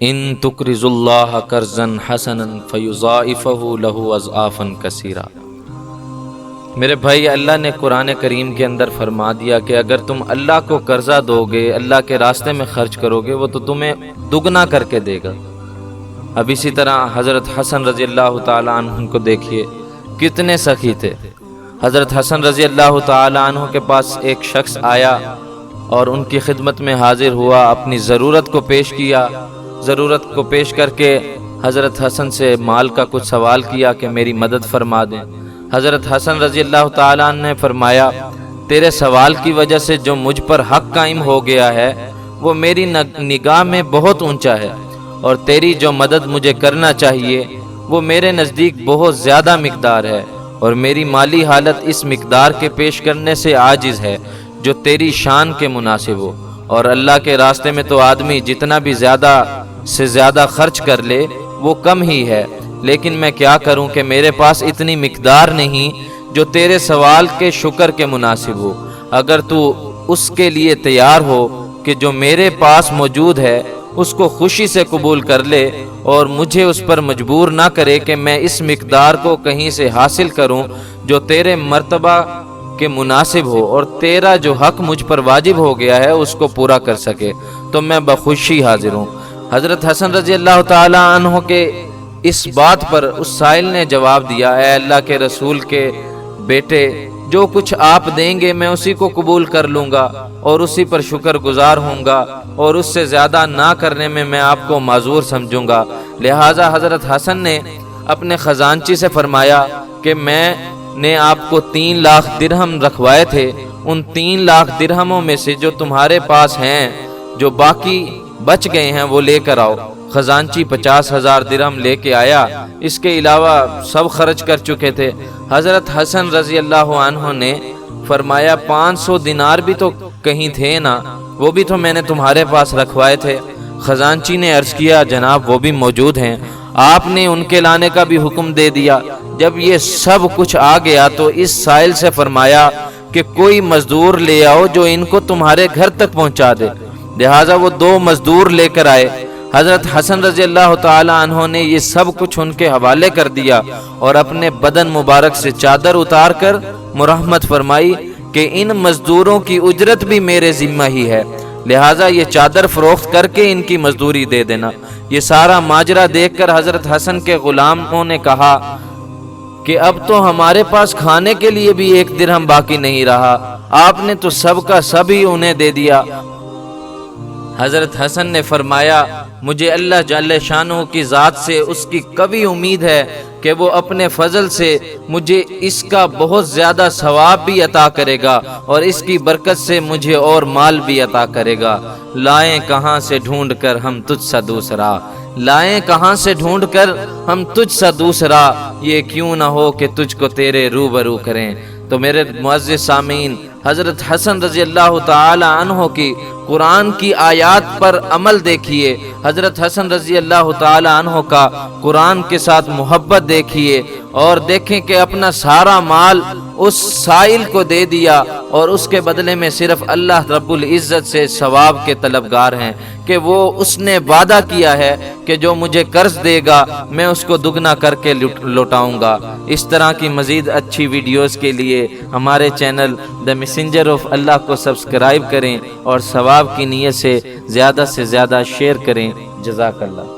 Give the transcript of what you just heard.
ان تقرضوا اللہ قرضا حسنا فیضاعفہ لہ اضعافا کثیرا۔ میرے بھائی، اللہ نے قرآن کریم کے اندر فرما دیا کہ اگر تم اللہ کو قرضہ دو گے، اللہ کے راستے میں خرچ کرو گے، وہ تو تمہیں دگنا کر کے دے گا۔ اب اسی طرح حضرت حسن رضی اللہ تعالیٰ عنہ کو دیکھیے، کتنے سخی تھے۔ حضرت حسن رضی اللہ تعالیٰ عنہ کے پاس ایک شخص آیا اور ان کی خدمت میں حاضر ہوا، اپنی ضرورت کو پیش کیا۔ ضرورت کو پیش کر کے حضرت حسن سے مال کا کچھ سوال کیا کہ میری مدد فرما دیں۔ حضرت حسن رضی اللہ تعالیٰ عنہ نے فرمایا، تیرے سوال کی وجہ سے جو مجھ پر حق قائم ہو گیا ہے وہ میری نگاہ میں بہت اونچا ہے، اور تیری جو مدد مجھے کرنا چاہیے وہ میرے نزدیک بہت زیادہ مقدار ہے، اور میری مالی حالت اس مقدار کے پیش کرنے سے عاجز ہے جو تیری شان کے مناسب ہو۔ اور اللہ کے راستے میں تو آدمی جتنا بھی زیادہ سے زیادہ خرچ کر لے وہ کم ہی ہے، لیکن میں کیا کروں کہ میرے پاس اتنی مقدار نہیں جو تیرے سوال کے شکر کے مناسب ہو۔ اگر تو اس کے لیے تیار ہو کہ جو میرے پاس موجود ہے اس کو خوشی سے قبول کر لے، اور مجھے اس پر مجبور نہ کرے کہ میں اس مقدار کو کہیں سے حاصل کروں جو تیرے مرتبہ کے مناسب ہو، اور تیرا جو حق مجھ پر واجب ہو گیا ہے اس کو پورا کر سکے، تو میں بخوشی حاضر ہوں۔ حضرت حسن رضی اللہ تعالی عنہ کے اس بات پر اس سائل نے جواب دیا، اے اللہ کے رسول کے بیٹے، جو کچھ آپ دیں گے میں اسی کو قبول کر لوں گا اور اسی پر شکر گزار ہوں گا، اور اس سے زیادہ نہ کرنے میں آپ کو معذور سمجھوں گا۔ لہٰذا حضرت حسن نے اپنے خزانچی سے فرمایا کہ میں نے آپ کو 3 لاکھ درہم رکھوائے تھے، ان 3 لاکھ درہموں میں سے جو تمہارے پاس ہیں، جو باقی بچ گئے ہیں وہ لے کر آؤ۔ خزانچی 50,000 درہم لے کے آیا، اس کے علاوہ سب خرچ کر چکے تھے۔ حضرت حسن رضی اللہ عنہ نے فرمایا 500 دینار بھی تو کہیں تھے نا، وہ بھی تو میں نے تمہارے پاس رکھوائے تھے۔ خزانچی نے عرض کیا، جناب وہ بھی موجود ہیں، آپ نے ان کے لانے کا بھی حکم دے دیا۔ جب یہ سب کچھ آ گیا تو اس سائل سے فرمایا کہ کوئی مزدور لے آؤ جو ان کو تمہارے گھر تک پہنچا دے۔ لہٰذا وہ 2 مزدور لے کر آئے۔ حضرت حسن رضی اللہ تعالی عنہ نے یہ سب کچھ ان کے حوالے کر دیا، اور اپنے بدن مبارک سے چادر اتار کر مرحمت فرمائی کہ ان مزدوروں کی اجرت بھی میرے ذمہ ہی ہے، لہٰذا یہ چادر فروخت کر کے ان کی مزدوری دے دینا۔ یہ سارا ماجرا دیکھ کر حضرت حسن کے غلاموں نے کہا کہ اب تو ہمارے پاس کھانے کے لیے بھی 1 درہم باقی نہیں رہا، آپ نے تو سب کا سب ہی انہیں دے دیا۔ حضرت حسن نے فرمایا، مجھے اللہ جل شانہ کی ذات سے اس کی قوی امید ہے کہ وہ اپنے فضل سے مجھے اس کا بہت زیادہ ثواب بھی عطا کرے گا، اور اس کی برکت سے مجھے اور مال بھی عطا کرے گا۔ لائیں کہاں سے ڈھونڈ کر ہم تجھ سا دوسرا، لائیں کہاں سے ڈھونڈ کر ہم تجھ سا دوسرا، یہ کیوں نہ ہو کہ تجھ کو تیرے روبرو کریں۔ تو میرے معزز سامعین، حضرت حسن رضی اللہ تعالی عنہ کی قرآن کی آیات پر عمل دیکھیے، حضرت حسن رضی اللہ تعالی عنہ کا قرآن کے ساتھ محبت دیکھیے، اور دیکھیں کہ اپنا سارا مال اس سائل کو دے دیا، اور اس کے بدلے میں صرف اللہ رب العزت سے ثواب کے طلبگار ہیں کہ وہ اس نے وعدہ کیا ہے کہ جو مجھے قرض دے گا میں اس کو دگنا کر کے لوٹاؤں گا۔ اس طرح کی مزید اچھی ویڈیوز کے لیے ہمارے چینل دا میسنجر آف اللہ کو سبسکرائب کریں، اور ثواب کی نیت سے زیادہ شیئر کریں۔ جزاک اللہ۔